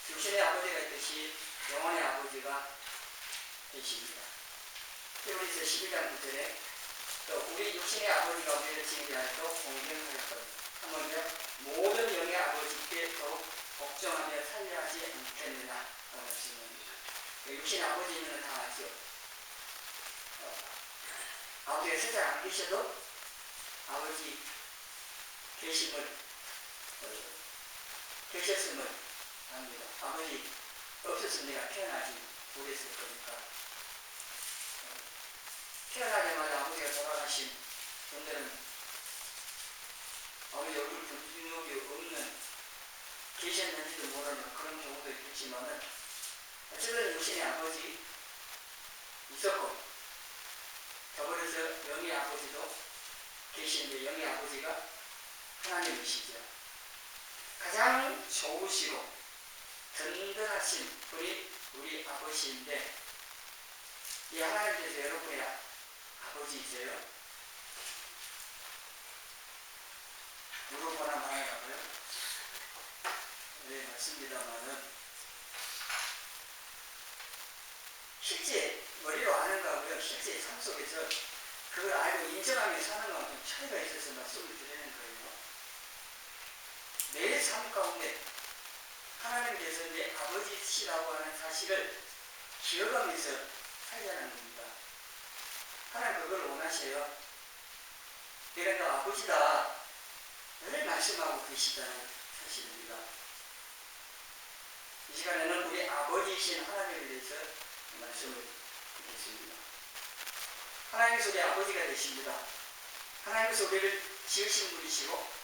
육신의 아버지가 있듯이 영혼의 아버지가 되십니다. 히브리서 12장 9절에 또 우리 육신의 아버지가 우리를 징계하여도 공경하였거든 하물며 모든 영의 아버지께 더욱 걱정하며 살려하지 않겠느냐 라고 말씀합니다. 육신의 아버지는 다 아죠. 아버지가 세상 안 계셔도 아버지 계셨음을 압니다. 아버지 없었으면 내가 태어나지 못했을 거니까. 태어나자마자 아버지가 돌아가신 분들은 아버지 얼굴 본 적이 없는, 계셨는지도 모르는 그런 경우도 있겠지만은 어쨌든 육신의 아버지 있었고, 더불어서 영의 아버지도 계시는데 영의 아버지가 하나님이시죠. 가장 좋으시고 든든하신 분이 우리 아버지인데, 이 하나님께서 여러분의 아버지이세요? 물어보나 말하라고요? 네, 맞습니다만은 실제 머리로 아는 거하고요, 실제 삶 속에서 그걸 알고 인정하며 사는 거하고 좀 차이가 있어서 말씀을 드리는 거예요. 내 삶 가운데 하나님께서 내 아버지시라고 하는 사실을 기억하면서 살자는 겁니다. 하나님 그걸 원하셔요. 내가 너 아버지다 늘 말씀하고 계시다는 사실입니다. 이 시간에는 우리 아버지이신 하나님에 대해서 말씀을 드리겠습니다. 하나님께서 우리 아버지가 되십니다. 하나님께서 우리를 지으신 분이시고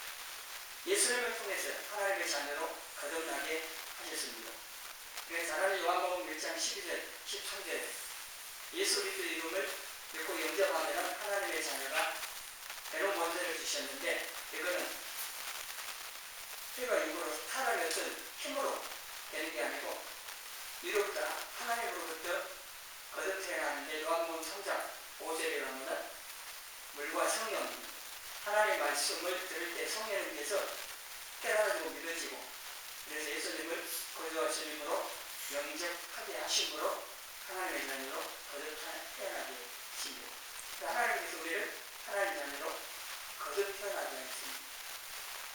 예수님을 통해서 하나님의 자녀로 거듭나게 하셨습니다. 그래서 잘 아는 요한복음 1장 12절, 13절에 예수 그리스도의 이름을 믿고 영접하면 하나님의 자녀가 되는 권세를 주셨는데, 이거는 피가 육으로 사람의 어떤 힘으로 되는 게 아니고 이로부터 하나님으로부터 거듭 태어나는데, 요한복음 3장 5절에 가면은 물과 성령, 하나님의 말씀을 들을 때 성령님께서 깨달아지고 믿어지고, 그래서 예수님을 거듭 주님으로 영접하게 하심으로 하나님의 자녀로 거듭 태어나게 하십니다. 하나님께서 우리를 하나님의 자녀로 거듭 태어나게 하십니다.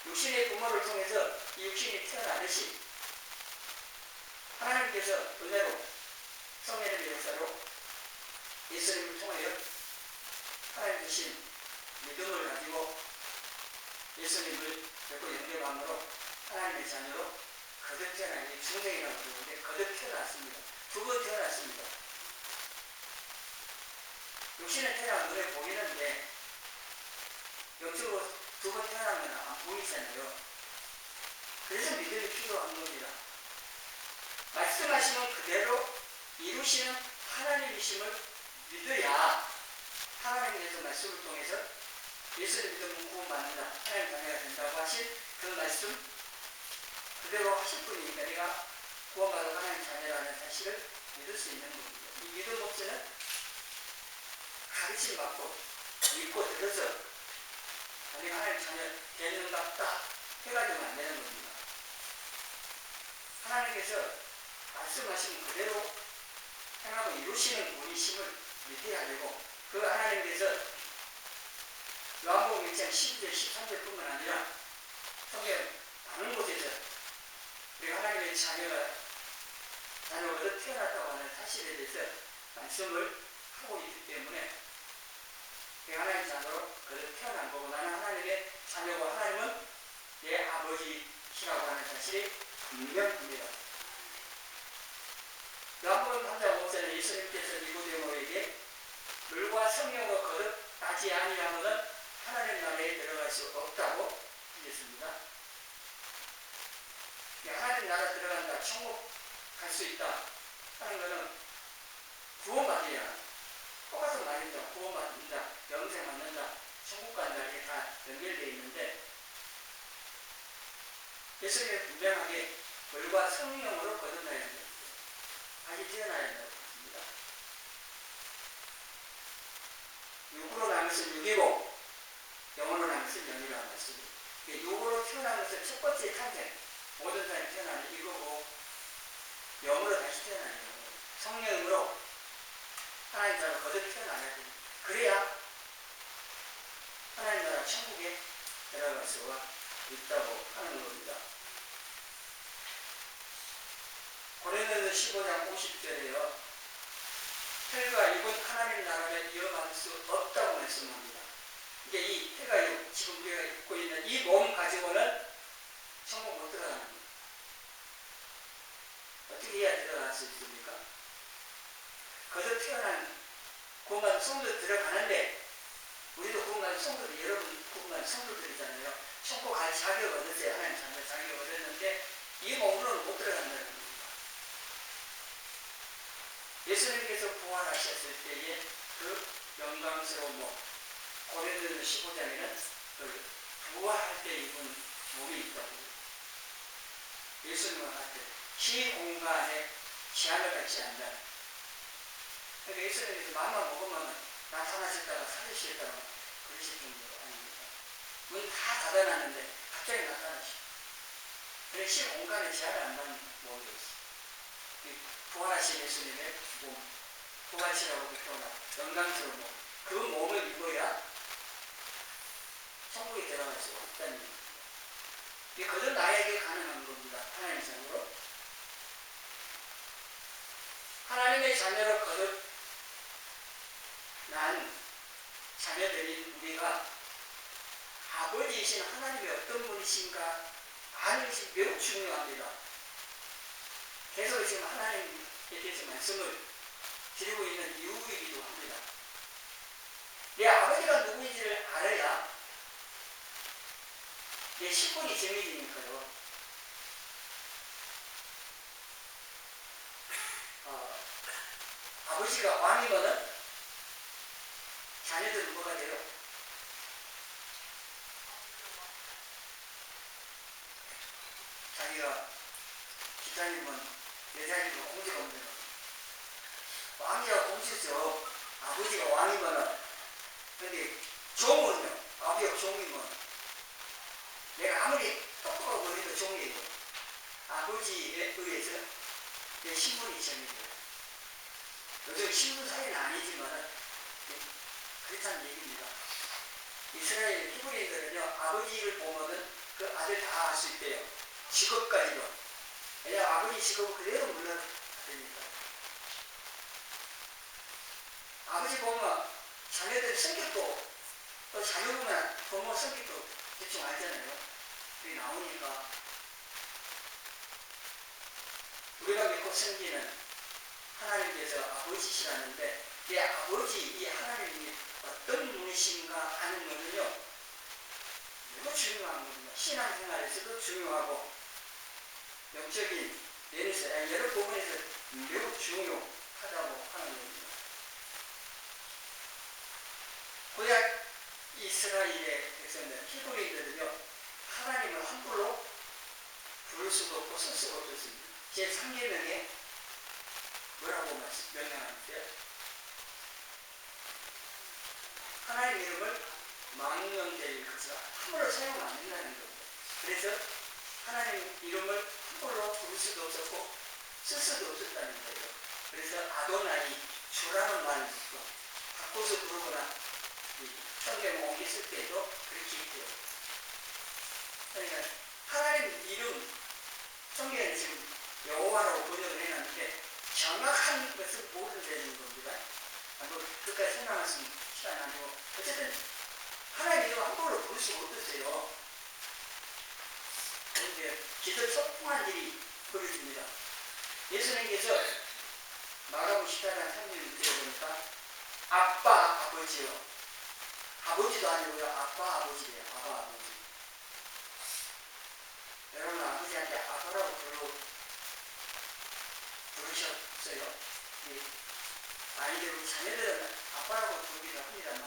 육신의 부모를 통해서 이 육신이 태어나듯이 하나님께서 은혜로 성령의 역사로 예수님을 통하여 하나님 주신 믿음을 가지고 예수님을 믿고 영접함으로 하나님의 자녀로 거듭 태어나게, 중생이라고 부르는데 거듭 태어났습니다. 두 번 태어났습니다. 육신에 태어난 눈에 보이는데 영적으로 두 번 태어나면 안 보이잖아요. 그래서 믿음이 필요한 겁니다. 말씀하시면 그대로 이루시는 하나님이심을 믿어야 하나님께서 말씀을 통해서 예수를 믿으면 구원받는다, 하나님 자녀가 된다고 하신 그 말씀 그대로 하실 분이니까 내가 구원받은 하나님 자녀라는 사실을 믿을 수 있는 겁니다. 이 믿음 없이는 가르침 받고 믿고 들어서 내가 하나님 자녀 되는 것 같다 해가지고는 안 되는 겁니다. 하나님께서 말씀하신 그대로 행하고 이루시는 분이심을 믿어야 되고, 그 하나님께서 요한복음 1장 12절 13절뿐만 아니라 성경 많은 곳에서 우리 하나님의 자녀가 거듭 태어났다고 하는 사실에 대해서 말씀을 하고 있기 때문에 하나님의 자녀로 거듭 태어난 거고, 나는 하나님의 자녀고 하나님은 내 아버지시라고 하는 사실이 분명합니다. 요한복음 3장 5절에 예수님께서 니고데모에게 물과 성령으로 거듭나지 아니하면은 하나님 나라에 들어갈 수 없다고 하셨습니다. 하나님 나라 들어간다, 천국 갈 수 있다 하는 것은 구원받아야 똑같은 말입니다. 구원받는다, 영생 받는다, 천국 간다, 이렇게 다 연결되어 있는데, 예수님이 분명하게 물과 성령으로 거듭나야 합니다. 다시 태어나야 한다고 했습니다. 육으로 난 것은 육이고 영으로 난 것은 영이라고 했습니다. 육으로 태어난 것은 첫 번째 탄생, 모든 사람이 태어나는 이거고, 성령으로 하나님 나라 거듭 태어나야 됩니다. 그래야 하나님 나라 천국에 들어갈 수가 있다고 하는 겁니다. 고린도서 15장 50절에요. 혈과 육은 하나님 나라를 이어갈 수 없다고 말씀합니다. 이게 이 혈과 육, 지금 우리가 입고 있는 이 몸 가지고는 천국 못 들어가는 겁니다. 어떻게 해야 들어갈 수 있습니까? 거듭 태어난 구원받은 성도 들어가는데, 우리도 구원받은 성도들, 여러분 구원받은 성도들이잖아요. 천국 갈 자격 얻었어요. 하나님 자녀 자격 얻었는데 이 몸으로는 못 들어간다는 겁니다. 예수님께서 부활하셨을 때에 그 영광스러운 몸, 고린도서 15장에는 그 부활할 때 입은 몸이 있다고. 예수님과 같은 시 공간에 제한을 갖지 않는다. 그러니까 예수님께서 마음만 먹으면 나타나셨다가 사주시겠다고 그러실 정도가 아닙니다. 문 다 닫아놨는데 갑자기 나타나시고, 그래서 시 공간에 제한을 안 받는 몸이 있어요. 부활하신 예수님의 몸, 부활치라고 표현한 영광스러운 몸, 그 몸을 입어야 천국에 들어갈 수가 없다는 얘기입니다. 이게 거듭 나에게 가능한 겁니다. 하나님의 자녀로. 하나님의 자녀로 거듭 난 자녀들인 우리가 아버지이신 하나님이 어떤 분이신가 아는 것이 매우 중요합니다. 계속 지금 하나님에 대해서 말씀을 드리고 있는 이유이기도 합니다. 내 아버지가 누구인지를 알아야 내 식권이 정해지니까요. 아버지가 왕이면은 자녀들은 뭐가 돼요? 자기가 기사님은 여자님은 공주가 없는 거예요. 왕이가 공주죠. 아버지가 왕이면은. 근데 종은요, 아버지가 종이면 내가 아무리 똑똑하고 해도 종이에요. 아버지에 의해서 내 신분이 정해져요. 요즘 신분 사이는 아니지만 그렇다는 얘기입니다. 이스라엘 히브리인들은요, 아버지를 보면은 그 아들 다 알 수 있대요. 직업까지도. 왜냐하면 아버지 직업을 그대로 물러가니까. 아버지 보면 자녀들 성격도, 또 자녀 보면 부모 성격도 대충 알잖아요. 그게 나오니까 우리가 믿고 섬기는 하나님께서 아버지시라는데, 이 아버지, 이 하나님이 어떤 분이신가 하는 것은요, 매우 중요한 겁니다. 신앙생활에서도 중요하고, 영적인 면에서, 여러 부분에서 매우 중요하다고 하는 겁니다. 구약 이스라엘의 백성들, 히브리인들은요, 하나님을 함부로 부를 수도 없고 쓸 수가 없었습니다. 제3계명에 뭐라고 명령하는데요? 하나님 이름을 망령될 것을 함부로 사용 안 된다는 겁니다. 그래서 하나님 이름을 함부로 부를 수도 없었고 쓸 수도 없었다는 거예요. 그래서 아도나이, 주라는 말을 바꿔서 부르거나 성경 옮겼을 때도 그렇게 있고요. 그러니까 하나님 이름, 성경에 지금 여호와라고 번역을 해놨는데 정확한 것을 모른다는 겁니다. 한번 끝까지 설명할 수 있는 시간이 아니고, 어쨌든 하나님 이름 함부로 부를 수가 없었어요. 그런데 기도 소풍한 일이 벌어집니다. 예수님께서 마가복음 14장 3절 들어보니까 아빠, 아버지요. 아버지도 아니고요, 아빠, 아버지예요. 아빠, 아버지. 여러분 아버지한테 아빠라고 부르셨어요? 나이 들은 자녀들은 아빠라고 부르기도 합니다만,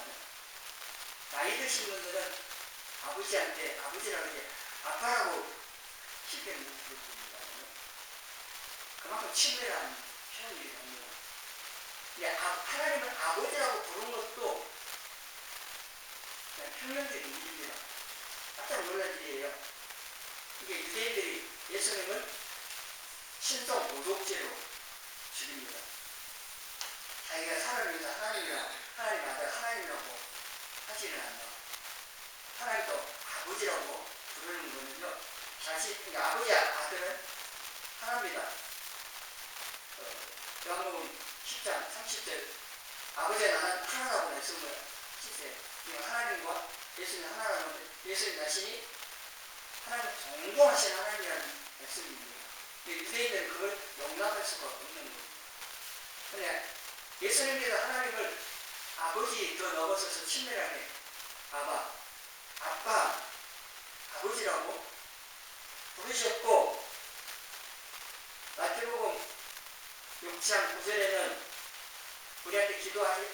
나이 드신 분들은 아버지한테 아버지라고 이제 아빠라고 쉽게 못 부릅니다. 그만큼 친밀한 표현이기도 합니다. 하나님은 아버지라고 부르는 것도 그냥 평면적인 일입니다. 깜짝 놀랄 일이에요. 이게 유대인들이 예수님을 신성 모독죄로 죽입니다. 사실은 안 나와. 하나님도 아버지라고 부르는 거는요, 그러니까 아버지 아들은 하나입니다. 요한복음 10장 30절 아버지와 나는 하나라고 말씀을 하시세요. 하나님과 예수님 하나라는 예수님 자신이 하나님 동봉하신 하나님이라는 말씀입니다. 유대인들은 그걸 용납할 수가 없는 겁니다. 그런데 예수님께서 하나님을 아버지 더 넘어서서 친밀하게 아빠, 아버지라고 부르셨고, 마태복음 6장 9절에는 우리한테 기도할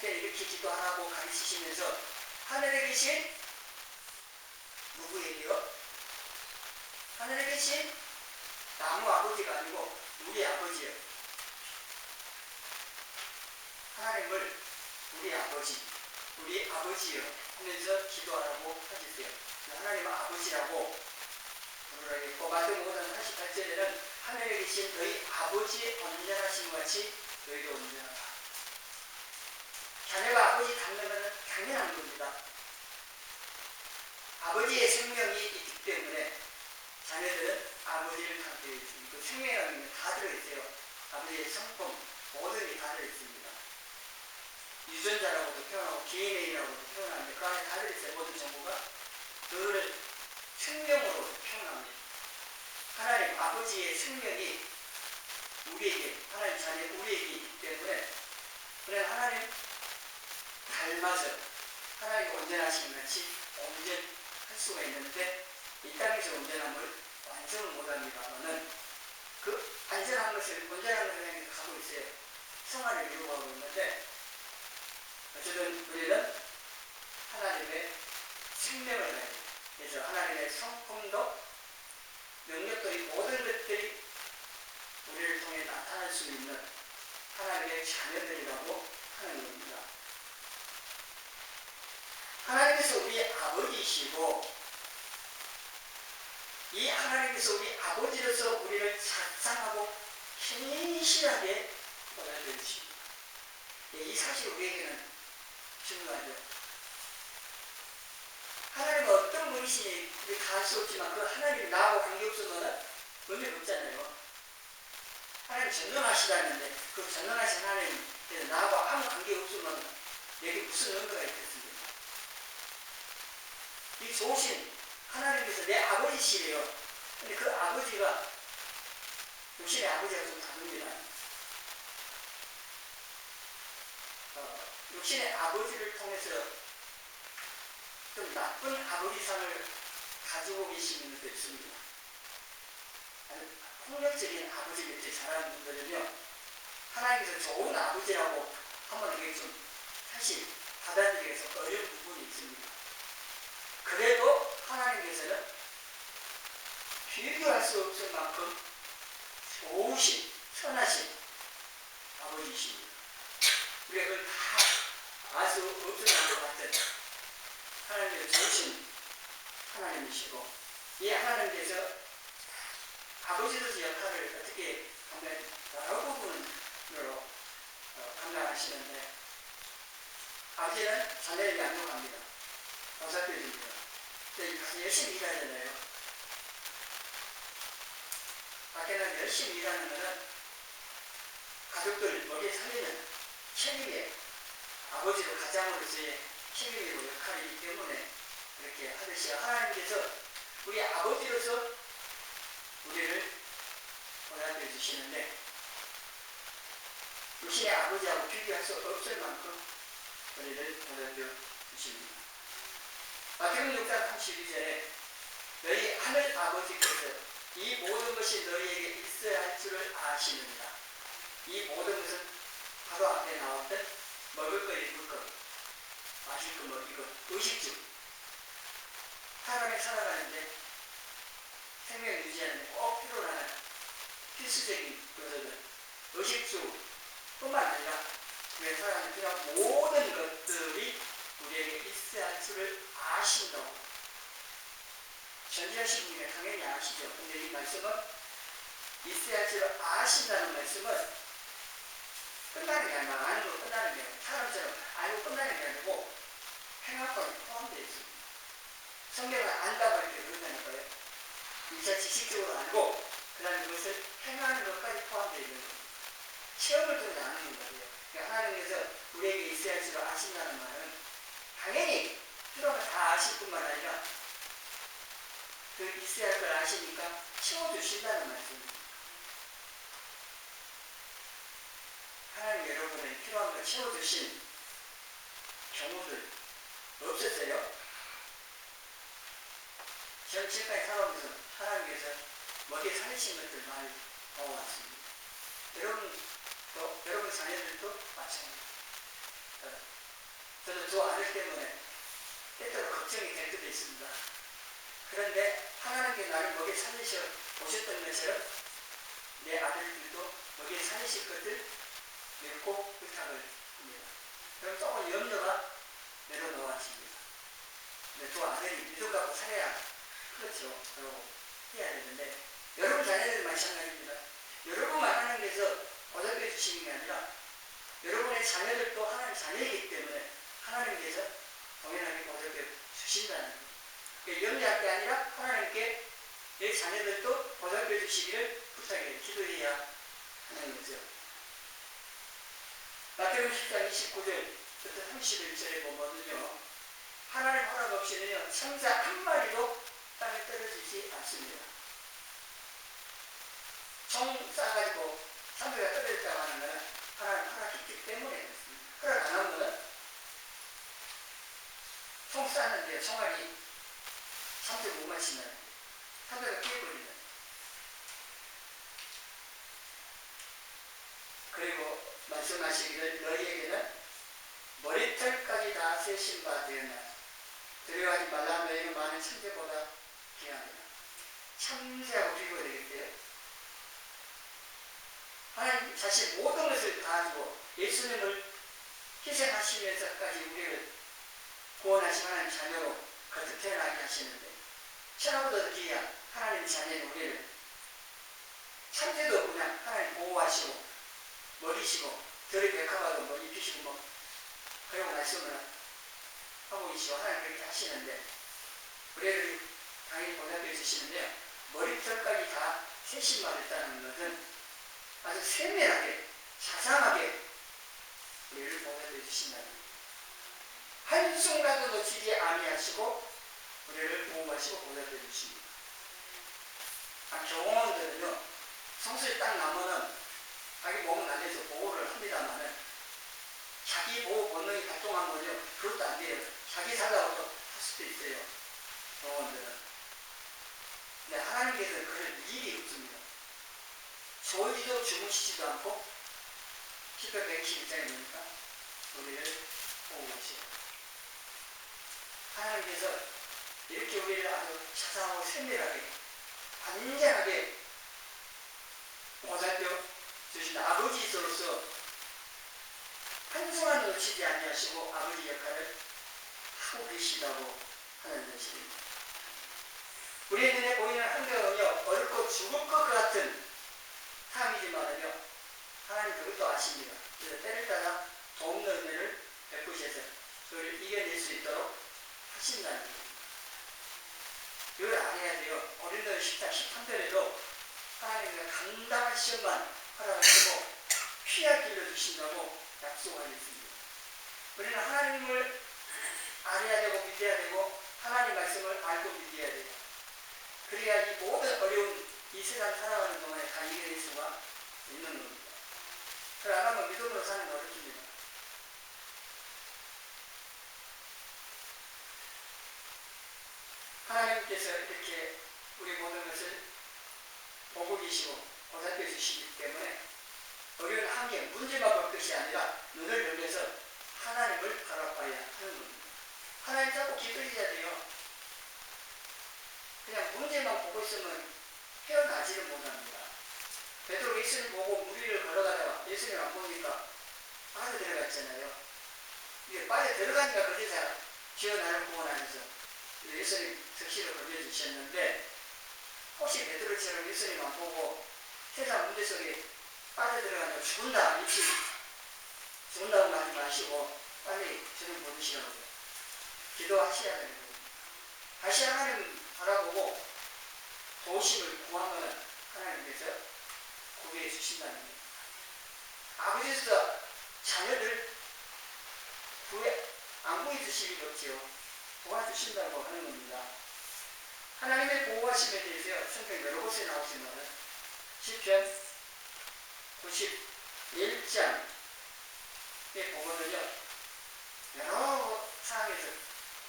때 이렇게 기도하라고 가르치시면서 하늘에 계신 누구에게요? 하늘에 계신 나무 아버지가 아니고 우리 아버지예요. 하나님을 우리 아버지요 하면서 기도하라고 하셨어요. 하나님은 아버지라고 부르라고. 마태복음 5장 48절에는 하늘에 계신 너희 아버지의 온전하신 것 같이 너희도 온전하다. 자녀가 아버지 닮는 것은 당연한 겁니다. 아버지의 생명이 있기 때문에 자녀들은 아버지를 닮게 있습니다. 그 생명이라는 게 다 들어있어요. 아버지의 성품, 모든 게 다 들어있습니다. 유전자라고도 표현하고 DNA라고도 표현하는데 그 안에 다 들어있어요. 모든 정보가. 그거를 생명으로 표현합니다. 하나님 아버지의 생명이 우리에게, 하나님 자녀 우리에게 있기 때문에 그냥 하나님 닮아서 하나님 온전하신 같이 온전할 수가 있는데 이 땅에서 온전함을 완성을 못합니다만은 그 온전한 것을 향해 가고 있어요. 성화를 이루어가고 있는데 어쨌든 우리는 하나님의 생명을 가야 돼요. 그래서 하나님의 성품도 능력도 이 모든 것들이 우리를 통해 나타날 수 있는 하나님의 자녀들이라고 하는 겁니다. 하나님께서 우리 아버지이시고 이 하나님께서 우리 아버지로서 우리를 자상하고 신실하게 보여주십니다. 이 사실이 우리에게는 중요하죠. 하나님은 어떤 분이시니 우리 다 알 수 없지만 그 하나님이 나하고 관계없으면 의미가 없잖아요. 하나님 전능하시다는데 그 전능하신 하나님께서 나하고 아무 관계없으면 내게 무슨 의미가 있겠습니까? 이 좋으신 하나님께서 내 아버지시래요. 근데 그 아버지가 육신의 아버지가 좀 다릅니다. 육신의 아버지를 통해서 좀 나쁜 아버지상을 가지고 계시는 분도 있습니다. 폭력적인 아버지 곁에 자라는 분들은요, 하나님께서 좋은 아버지라고 한번 이게 좀 사실 받아들이기에서 어려운 부분이 있습니다. 그래도 하나님께서는 비교할 수 없을 만큼 좋으신, 선하신 아버지이십니다. 우리가 그걸 다 알 수 없을 것 같은 하나님의 좋으신 하나님이시고, 이 하나님께서 아버지로서 역할을 어떻게 하면 여러 부분으로 감당하시는데, 아버지는 자녀를 양육합니다. 보살펴줍니다. 열심히 일하잖아요. 밖에는 열심히 일하는 것은 가족들 먹여 살리는 책임이에요. 아버지로 가장으로서의 책임이고 역할이기 때문에 이렇게 하듯이 하나님께서 우리 아버지로서 우리를 보살펴 주시는데 육신의 아버지하고 비교할 수 없을 만큼 우리를 보살펴 주십니다. 마태복음 6장 32절에 너희 하늘 아버지께서 이 모든 것이 너희에게 있어야 할 줄을 아시느니라. 이 모든 것은 바로 앞에 나왔던 먹을 것, 입을 것, 마실 것, 먹을 것, 의식주. 사람이 살아가는데 생명을 유지하는 데 꼭 필요한 필수적인 요소들, 의식주뿐만 아니라 우리의 살아가는 필요한 모든 것들이 우리에게 있어야 할 줄을 아신다고. 전지하신 분이 당연히 아시죠. 근데 이 말씀은 있어야 할 줄을 아신다는 말씀은 끝나는 게 아니라 아는 거 끝나는 게 아니라 사람처럼 알고 끝나는 게 아니고 행함까지 포함되어 있습니다. 성경을 안다고 이렇게 그런다니까요. 2차 지식적으로 알고 그 다음에 그것을 행하는 것까지 포함되어 있는 겁니다. 체험을 통해 아는 거예요. 그러니까 하나님께서 우리에게 있어야 할 줄을 아신다는 말은 당연히 필요한 다 아실 뿐만 아니라 그 있어야 할 걸 아시니까 채워주신다는 말씀입니다. 하나님 여러분의 필요한 걸 채워주신 경우들 없었어요? 전 지금까지 살아오면서 하나님께서 먹여 살리신 것들 많이 봐왔습니다. 여러분 자녀들도 마찬가지입니다. 저도 두 아들 때문에 때때로 걱정이 될 때도 있습니다. 그런데 하나님께 나를 먹여 살리셔 보셨던 것처럼 내 아들들도 먹여 살리실 것을 믿고 부탁을 합니다. 그럼 조금 염려가 내려놓아집니다. 근데 두 아들이 믿음 갖고 살아야 그렇죠. 그러고 해야 되는데 여러분 자녀들 마찬가지입니다. 여러분만 하나님께서 보답해 주시는 게 아니라 여러분의 자녀들도 하나님 자녀이기 때문에 하나님께서 당연하게 보답해 주신다는 거예요. 그러니까 염려할 게 아니라 하나님께 내 자녀들도 보답해 주시기를 부탁해 기도해야 하는 거죠. 마태복음 10장 29절부터 31절에 보면요. 하나님 허락 없이는요. 청자 한 마리도 땅에 떨어지지 않습니다. 총 싸가지고 삼배가 떨어졌다고 하는 것은 하나님 허락했기 때문에 그렇습니다. 허락 안 한 것은 총 쌌는데 총알이 3.5만 치면 삼배가 깨버린다. 그리고 말씀하시기를 너희에게는 머리털까지 다 세신 바 되었나 두려워하지 말라. 너희는 많은 천재보다 귀하니라. 참새하고 비교가 되겠대요. 하나님 자신 모든 것을 다 주고 예수님을 희생하시면서까지 우리를 구원하신 하나님 자녀로 거듭 태어나게 하시는데 천하보다 귀한 하나님 자녀인 우리를 참새도 그냥 하나님 보호하시고 먹이시고 들의 백합화도 뭐 입히시고 뭐 그런 말씀을 하고 계시고 하나님 그렇게 하시는데 우리를 당연히 보답해 주시는데요. 머리털까지 다 세심하겠다는 것은 아주 세밀하게 자상하게 우리를 보답해 주신다는 거예요. 한순간도 놓치지 아니하시고 우리를 보호하시고 보답해 주십니다. 경호원들은요. 성수에 딱 나면은 자기 몸은 날려서 보호를 합니다만은 자기 보호 본능이 발동한 거죠. 그것도 안 돼요. 자기 살라고 또 할 수도 있어요. 경호원들은. 근데 하나님께서는 그럴 일이 없습니다. 졸지도 주무시지도 않고 10편 121장에 보니까 우리를 보호하시고 하나님께서 이렇게 우리를 아주 자상하고 세밀하게 완전하게 보살펴 주신 아버지로서 한순간 놓치지 아니하시고 아버지 역할을 하고 계시다고 하는 것입니다. 우리의 눈에 보이는 환경은요, 어렵고 죽을 것 같은 삶이지만은요, 하나님 그것도 아십니다. 그래서 때를 따라 돕는 은혜를 베푸셔서 그를 이겨낼 수 있도록 하신다는 겁니다. 이걸 알아야 돼요. 고린도서 10장 13절에도 하나님의 강당한 시험만 허락하시고 피할 길로 주신다고 약속하셨습니다. 우리는 하나님을 알아야 되고 믿어야 되고 하나님 말씀을 알고 믿어야 돼요. 그래야 이 모든 어려운 이 세상 살아가는 동안에 다 이겨낼 수가 있는 겁니다. 그걸 안 하면 믿음으로 사는 건 어렵습니다. 하나님께서 이렇게 우리 모든 것을 보고 계시고 보살펴 주시기 때문에 어려운 한계, 문제만 볼 것이 아니라 눈을 열면서 하나님을 바라봐야 하는 겁니다. 하나님 자꾸 기도해야 돼요. 그냥 문제만 보고 있으면 헤어나지를 못합니다. 베드로 예수님 보고 무리를 걸어가다가 예수님 안 보니까 빠져 들어갔잖아요. 이게 빠져 들어가니까 그래서 주여 나를 구원하면서 예수님 특시를 건져주셨는데 혹시 베드로처럼 예수님 안 보고 세상 문제 속에 빠져들어가면 죽는다 일찍 죽는다고 하지 마시고 빨리 주님 보내시라고요. 기도하셔야 되는 거예요. 다시 하나님 바라보고 도우심을 구하면 하나님께서 구비해 주신다는 거예요. 아버지께서 자녀들 안 구해 주실 리 없지요. 도와주신다고 하는 겁니다. 하나님의 보호하심에 대해서 성경 여러 곳에 나오지만 시편 91장에 보면은요, 여러 상황에서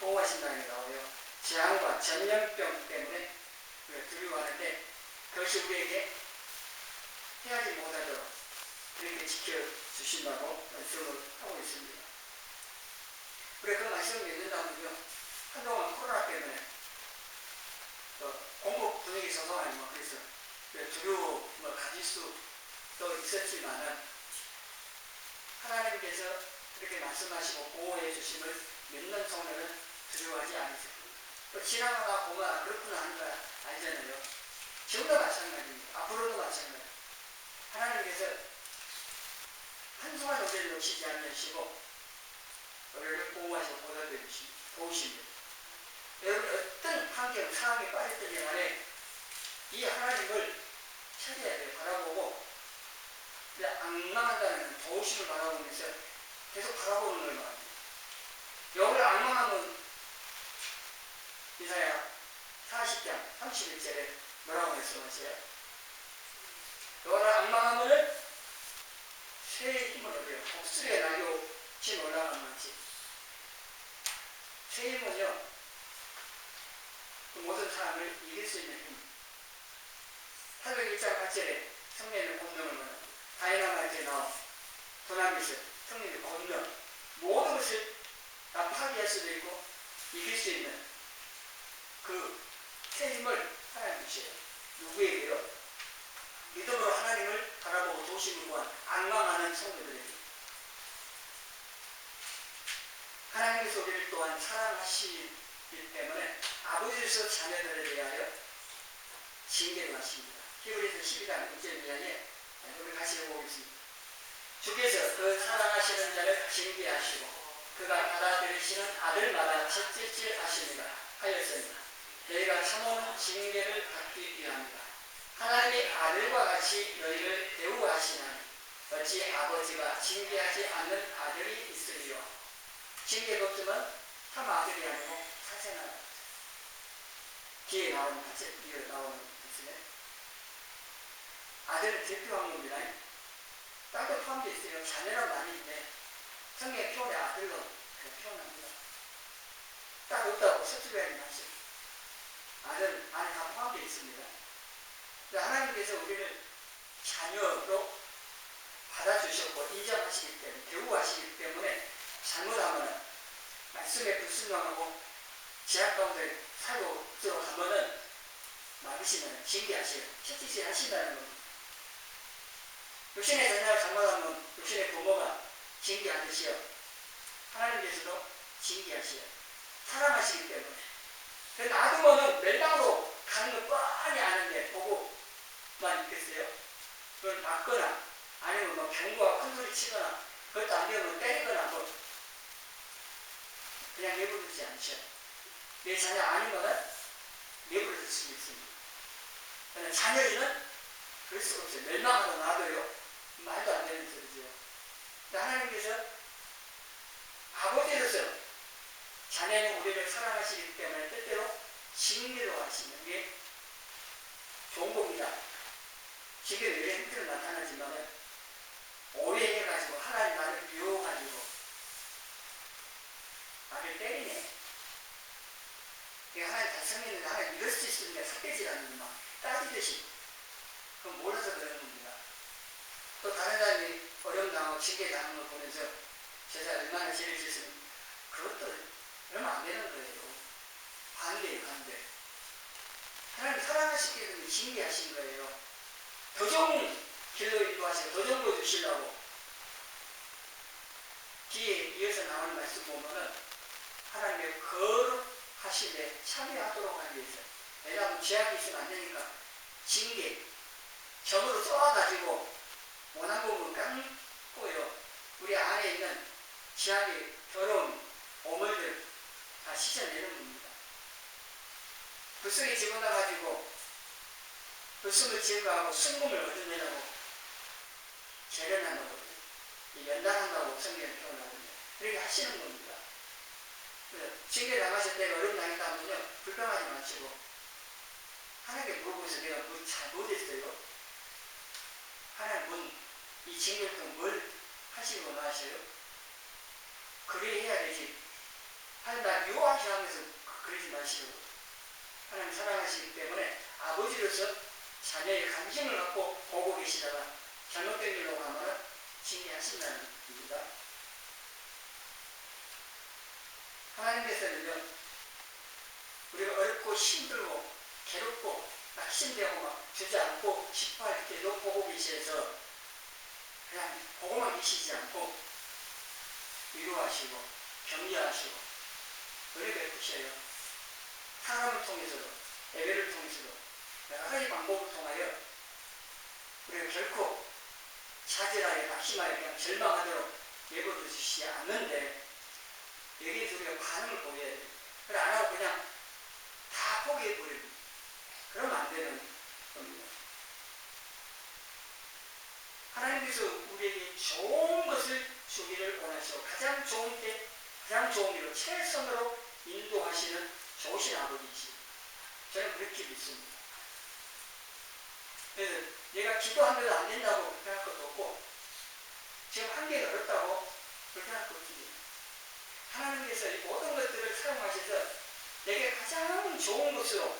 보호하신다는 게 나와요. 재앙과 전염병 때문에 두려워하는데 그것이 우리에게 해하지 못하도록 그렇게 지켜주신다고 말씀을 하고 있습니다. 우리 그 말씀을 믿는다면요, 한동안 코로나 때문에 공복 분위기 소송하니 그래서 두려움을 가질 수도 있었지만은 하나님께서 그렇게 말씀하시고 보호해 주심을 믿는 성도는 두려워하지 않으세요. 또 지나가다 보면 그렇구나 하는 거 알잖아요. 지금도 마찬가지입니다. 앞으로도 마찬가지입니다. 하나님께서 한순간 우리를 놓치지 않으시고 우리를 보호하시고 보살펴 도우십니다. 여러분 어떤 환경, 상황에 빠졌든지 간에 이 하나님을 찾아야 돼요. 바라보고 악망한다는 도우심을 바라보면서 계속 바라보는 걸 말합니다. 여기를 악망하면 이사야 40장 31절에 뭐라고 말씀하세요? 너를 악망하면 새의 힘을 얻어요. 복술의 날려 진 올라가는 것이. 새 힘은요, 그 모든 사람을 이길 수 있는 힘. 사도행 1장 8절에 성령의 권능을 말합니다. 다이나마이트에 나온 도나미스 성령의 권능, 모든 것을 다 파괴할 수도 있고 이길 수 있는 그 새 힘을 하나님 주세요. 누구에게요? 믿음으로 하나님을 바라보고 도심을 구한 악망하는 성도들에게. 하나님께서 우리를 또한 사랑하시기 때문에 아버지로서 자녀들에 대하여 징계를 하십니다. 히브리서 12장 6절 이하에 우리 같이 보겠습니다. 주께서 그 사랑하시는 자를 징계하시고 그가 받아들이시는 아들마다 채찍질 하십니다 하였습니다. 너희가 참으면 징계를 받기 위함이다. 하나님의 아들과 같이 너희를 대우하시나니 어찌 아버지가 징계하지 않는 아들이 있으리요. 징계가 없으면 참 아들이 아니고 사생아. 뒤에 나오는 뒤에 나오는 뜻이네. 아들을 대표한 겁니다. 땅도 포함되어 있어요. 자녀란 말이 있네. 성경의 표현의 아들로 표현합니다. 딱 없다고 서술해야 하지. 아들 안에 다 포함되어 있습니다. 하나님께서 우리를 자녀로 받아주셨고 인정하시기 때문에, 대우하시기 때문에 잘못하면 말씀에 불순종하고 제약 가운데 살고 들어가면은 막으시면 징계하시고 채찍질 하신다는 겁니다. 육신의 자녀가 잘못하면 육신의 부모가 징계하듯이요, 하나님께서도 징계하시요. 사랑하시기 때문에. 놔두면은 멸망으로 가는 거 뻔히 아는데 보고만 있겠어요? 그걸 맞거나 아니면 뭐 경고와 큰 소리 치거나 그것도 안 되면 때리거나 뭐 그냥 내버려두지 않죠. 내 자녀 아니면은 내버려둘 수 있습니다. 그러나 자녀는 그럴 수가 없어요. 멸망하고 놔둬요. 말도 안 되는 소리죠. 하나님께서 아버지로서 자녀는 우리를 사랑하시기 때문에 때때로 징계로 하시는 게 좋은 겁니다. 징계는 왜 형태로 나타나지만 오래 해가지고 하나님 나를 미워가지고 나를 때리네. 하나님 달성했는데 하나님 이럴 수 있으니까 삭대질하는 막 따지듯이 그건 몰라서 그러는 겁니다. 또 다른 사람이 어려움 당하고 징계 당하는 걸 보면서 제가 얼마나 죄를 지었으면 그것도 얼마 안 되는 거예요. 관계예요, 관계. 하나님 사랑하시기 때문에 징계하신 거예요. 더 좋은 길로 인도하시고 더 좋은 거 주시려고. 뒤에 이어서 나오는 말씀 보면은 하나님의 거룩하심에 참여하도록 하기 위해서. 왜냐하면 죄악이 있으면 안 되니까 징계, 점으로 쏘아가지고 원한 부분 감고요. 우리 안에 있는 죄악의 더러운 오물들 다 씻어내는 겁니다. 그 속에 집어넣어가지고 그 숨을 제거하고 순금을 얻어내라고 재련한 거거든요. 연단한다고 성경에 표현하거든요. 그렇게 하시는 겁니다. 징계 당하실 때 어려움 당했다면요, 불평하지 마시고 하나님께 물어보면서 내가 뭐 잘못했어요? 하나님 이 징계를 통해 뭘 하시고 나하셔요? 그래 해야 되지. 하나님 나 미워하시라 하면서 그러지 마시고, 하나님 사랑하시기 때문에 아버지로서 자녀의 관심을 갖고 보고 계시다가 잘못된 길로 가면 징계하신다는 겁니다. 하나님께서는요, 우리가 어렵고 힘들고 괴롭고 낙심되고 막 주저앉고 싶어할 때도 보고 계셔서 그냥 보고만 계시지 않고 위로하시고 격려하시고 은혜 베푸셔요. 사람을 통해서도 예배를 통해서도 여러 가지 방법을 통하여 우리가 결코 차질하여 낙심하여 그냥 절망하도록 내버려 주시지 않는데, 여기에서 우리가 반응을 보여야 돼요. 그래 안 하고 그냥 다 포기해버리고 그러면 안 되는 겁니다. 하나님께서 우리에게 좋은 것을 주기를 원하시고 가장 좋은 때 가장 좋은 길로 최선으로 인도하시는 좋으신 아버지이시죠. 저는 그렇게 믿습니다. 그래서 내가 기도하면서 안 된다고 불편할 것도 없고 지금 한계가 어렵다고 불편할 것도 없습니다. 하나님께서 이 모든 것들을 사용하셔서 내게 가장 좋은 것으로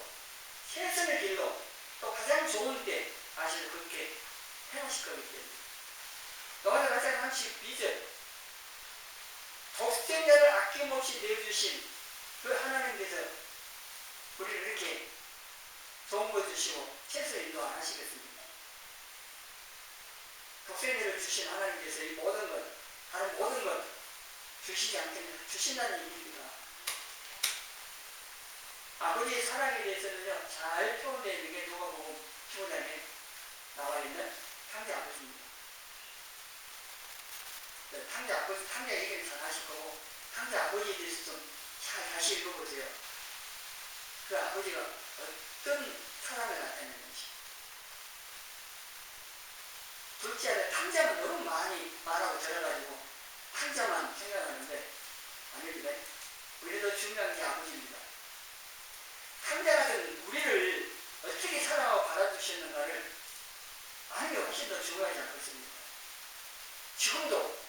최선의 길로 또 가장 좋은 때 아시를 그렇게 행하실 거기 때문에, 너와 가장 한식 비전, 독생자를 아낌없이 내어주신 그 하나님께서 우리를 이렇게 좋은 거 주시고 최선의 인도 안 하시겠습니까? 독생자를 주신 하나님께서 이 모든 것, 다른 모든 것 주시지 않겠냐? 주신다는 얘기입니다. 아버지의 사랑에 대해서는요, 잘 표현되어 있는 게 누가복음 15장에 나와 있는 탕자 아버지입니다. 탕자 얘기는 잘 하실 거고, 탕자 아버지에 대해서 좀 잘 다시 읽어보세요. 그 아버지가 어떤 사람을 나타내는지. 둘째, 탕자는 너무 많이 말하고 들어가지고 탕자만 생각하는데 아닙니다. 우리도 중요한 게 아버지입니다. 탕자 같은 우리를 어떻게 사랑하고 받아주셨는가를 아는 게 훨씬 더 중요하지 않겠습니까? 지금도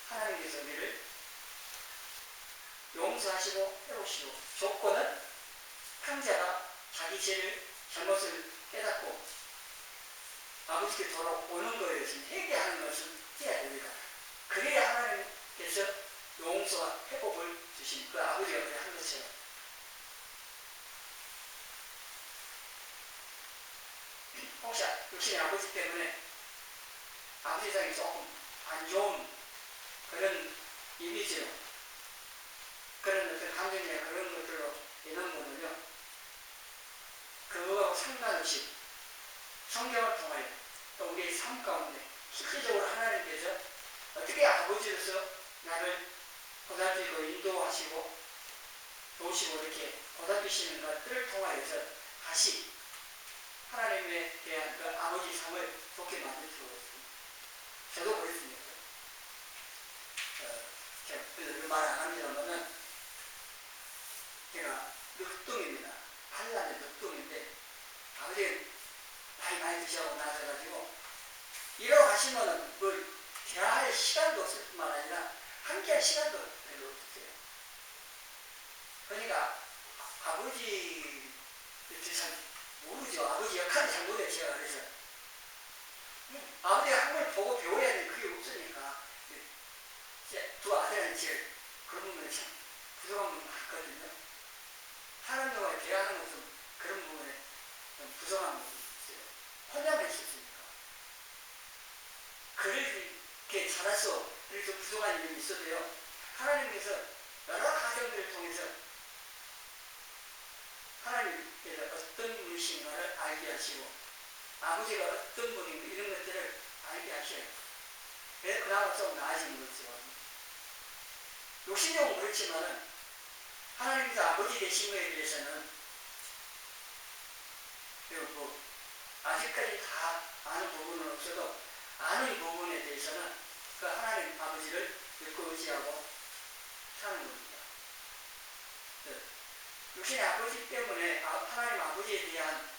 하나님께서 우리를 용서하시고 해오시고, 조건은 탕자가 자기 죄를 잘못을 깨닫고 아버지께 돌아오는 거에 대해서 회개하는 것을 해야 됩니다. 그래야 하나님께서 용서와 회복을 주신 그 아버지가 그래 한 것이에요. 혹시 육신의 아버지 때문에 아버지상이 조금 안 좋은 그런 이미지로, 그런 어떤 감정이나 그런 것들로 인한 거는요, 그거하고 상관없이 성경을 통하여 또 우리의 삶 가운데 실질적으로 하나님께서 어떻게 아버지로서 나를 보살피고 인도하시고 도우시고 이렇게 보살피시는 것들을 통하여서 다시 하나님에 대한 그 아버지 상을 좋게 만들어주고 있습니다. 저도 그랬습니다. 제가 말 안 합니다만은 제가 늑둥입니다. 한란의 늑둥인데 아버지가 나이 많이 드시고 나셔가지고 일어가시면은 뭐 대화할 시간도 없을 뿐만 아니라 함께할 시간도 별로 없었어요. 그러니까 아버지 잘 모르죠. 아버지 역할을 잘 못해요. 제가 그래서 아버지가 한 걸 보고 배워야 되는 그게 없으니까 두 아들은 제일 그런 부분에 참 부족한 부분이 많거든요. 사람들과 대화하는 것은 그런 부분에 좀 부족한 부분이 있어요. 혼자만 있었으니까. 그렇게 자라서 그래서 부족한 일이 있어도요, 하나님께서 여러 가정들을 통해서 하나님께서 어떤 분이신가를 알게 하시고 아버지가 어떤 분인가 이런 것들을 알게 하셔요. 그래서 그나마 좀 나아지는 거죠. 욕심적으로 그렇지만은 하나님께서 아버지 되신 것에 대해서는 뭐 아직까지 다 아는 부분은 없어도 아는 부분에 대해서는 그 하나님 아버지를 믿고 의지하고 사는 겁니다. 육신의 아버지 때문에 하나님 아버지에 대한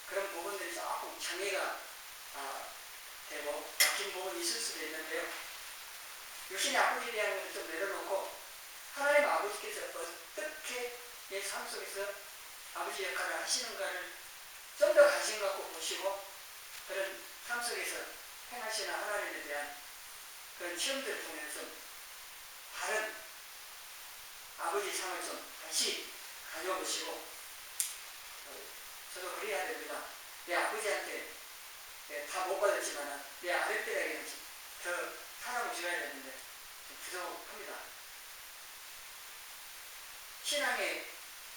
그런 부분들이 조금 장애가 되고 막힌 부분이 있을 수도 있는데요. 육신의 아버지에 대한 것을 좀 내려놓고 하나님 아버지께서 어떻게 내 삶 속에서 아버지 역할을 하시는가를 좀 더 관심 갖고 보시고 그런 삶 속에서 행하시는 하나님에 대한 그런 체험들을 통해서 다른 아버지 삶을 좀 다시 가져보시고 저도 그래야 됩니다. 내 아버지한테 다 못 받았지만 내 아랫배에게는 더 사랑을 줘야 되는데 부족합니다. 신앙의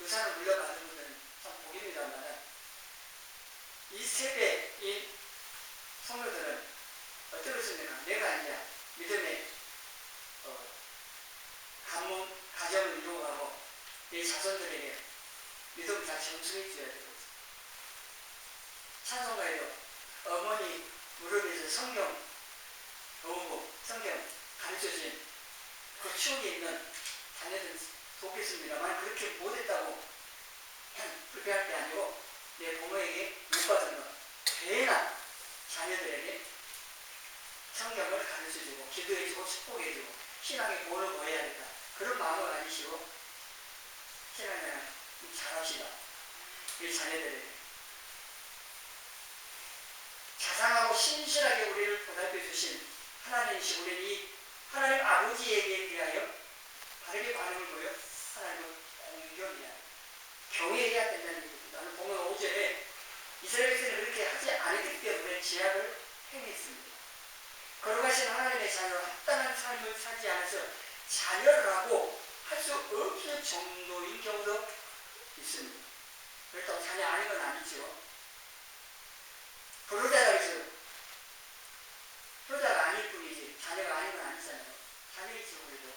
의사를 물려받은 분들은 참 복입니다만 이 세대의 성도들은 어떻습니까? 내가 이제 믿음의 가문, 가정을 이루어가고 내 자손들에게 믿음을 다 전수해 줘야 되거든요. 찬송가에도 어머니 무릎에서 성경 배우고 성경 가르쳐진 그 추억이 있는 자녀들 돕겠습니다만 그렇게 못했다고 불평할 게 아니고 내 부모에게 못 받은 것 괜한 자녀들에게 성경을 가르쳐주고 기도해주고 축복해주고 신앙의 본을 보여야겠다. 그런 마음을 가지시고 신앙생활 잘합시다. 우리 자녀들에게 자상하고 신실하게 우리를 보살펴 주신 하나님이시 우리는 이 하나님 아버지에게 대하여 바르게 반응을 보여 하나님을 공경해야 경외해야 된다는 얘기입니다. 오늘 본문 5절에 이스라엘에서는 그렇게 하지 않았기 때문에 제약을 행했습니다. 거룩하신 하나님의 자녀로 합당한 삶을 살지 않아서 자녀라고 할 수 없을 정도인 경우도 있습니다. 그렇다고 자녀 아닌 건 아니죠. 불효자라고 해서 효자가 아닐 뿐이지 자녀가 아닌 건 아니잖아요. 자녀이지 우리도.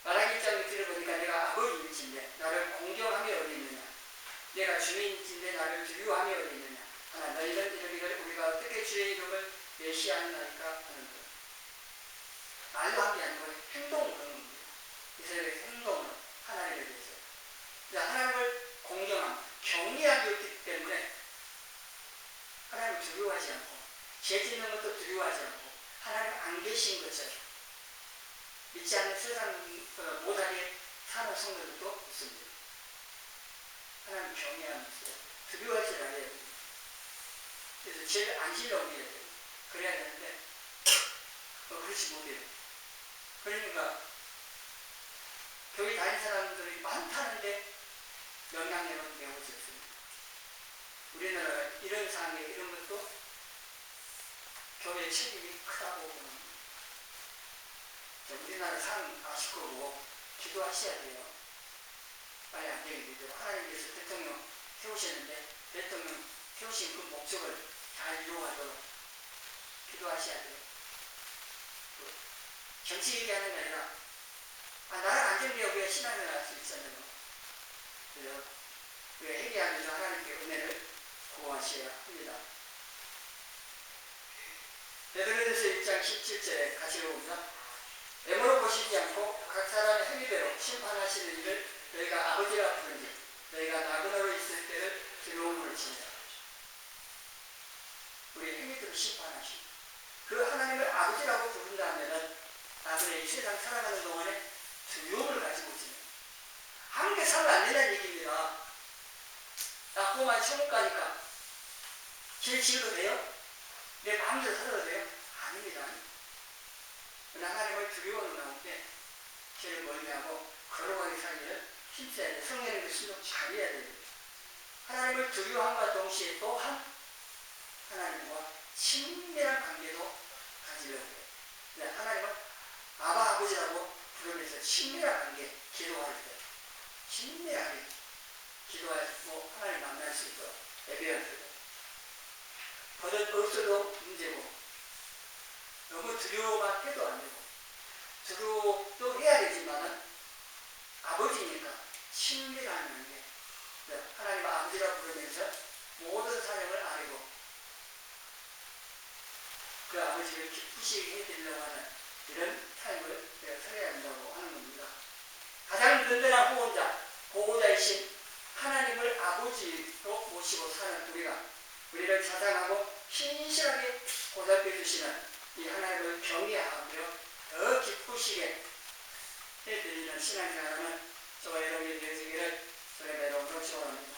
말라기 1장을 들어보니까 내가 아버지인데 나를 공경하며 어디 있느냐. 내가 주인인데 나를 두려워하며 어디 있느냐. 하나 너희는 이르기를 우리가 어떻게 주의 이름을 메시아하나이까 하는 것. 말로 한 게 아니고 행동을 그런 겁니다. 이스라엘의 행동을 하나님에 대해서. 하나님을 공경함, 경외함이 없기 때문에 하나님을 두려워하지 않고 죄 짓는 것도 두려워하지 않고 하나님 안 계신 것처럼 믿지 않는 세상 못하게 사는 성도들도 있습니다. 하나님 경외하면서 두려워하지 않아야 됩니다. 그래서 죄를 안 지려고 해야 돼요. 그래야 되는데 그렇지 못해요. 그러니까 교회 다닌 사람들이 많다는데 영향력은 매우 적습니다. 우리나라 이런 상황에 이런 것도 교회의 책임이 크다고 보는 겁니다. 우리나라 상황 아실 거고 기도하셔야 돼요. 빨리 안 되게 되죠. 하나님께서 대통령 세우셨는데 대통령 세우신 그 목적을 잘 이루어가도록 기도하셔야 돼요. 정치 얘기하는 게 아니라 나라 안정되어 왜 신앙을 할 수 있잖아요. 그래서 왜 회개하면서 하나님께 은혜를 구하셔야 합니다. 베드로전서 1장 17절에 같이 읽어봅니다. 애물어 보시지 않고 각 사람의 행위대로 심판하시는 일을 너희가 아버지라 부르니 너희가 나그네로 있을 때를 두려움을 지니라. 우리 행위대로 심판하시고 그 하나님을 아버지라고 부른다면 나그네 이 세상 살아가는 동안에 두려움을 가지고 있습니다. 함께 살면 안 된다는 얘기입니다. 꼬마 천국 가니까 길 지어도 돼요? 내 마음대로 살아도 돼요? 아닙니다. 하나님을 두려워하는 가운데 죄를 멀리하고 거룩하게 살기를 힘써야 돼요. 성령님의 순종 잘해야 돼요. 하나님을 두려워함과 동시에 또한 하나님과 친밀한 관계도 가지려고 해요. 하나님은 아바 아버지라고 부르면서 친밀한 관계, 기도할 때 친밀하게 기도하고 하나님 만날 수 있도록 예배할 때 버릇 없어도 문제고 너무 두려워만 해도 안 되고 주로 또 해야 되지만은 아버지니까 친밀하는 게 하나님 아버지라고 부르면서 모든 사정을 알고 그 아버지를 기쁘시게 해드리려고 하는 이런 삶을 살아야 한다고 하는 겁니다. 가장 든든한 후원자, 보호자이신 하나님을 아버지로 모시고 사는 우리를 자상하고 신실하게 보살펴 주시는 이 하나님을 경외하며 더 기쁘시게 해드리는 신앙생활하는 저와 여러분이 되시기를 주님의 이름으로 축원합니다.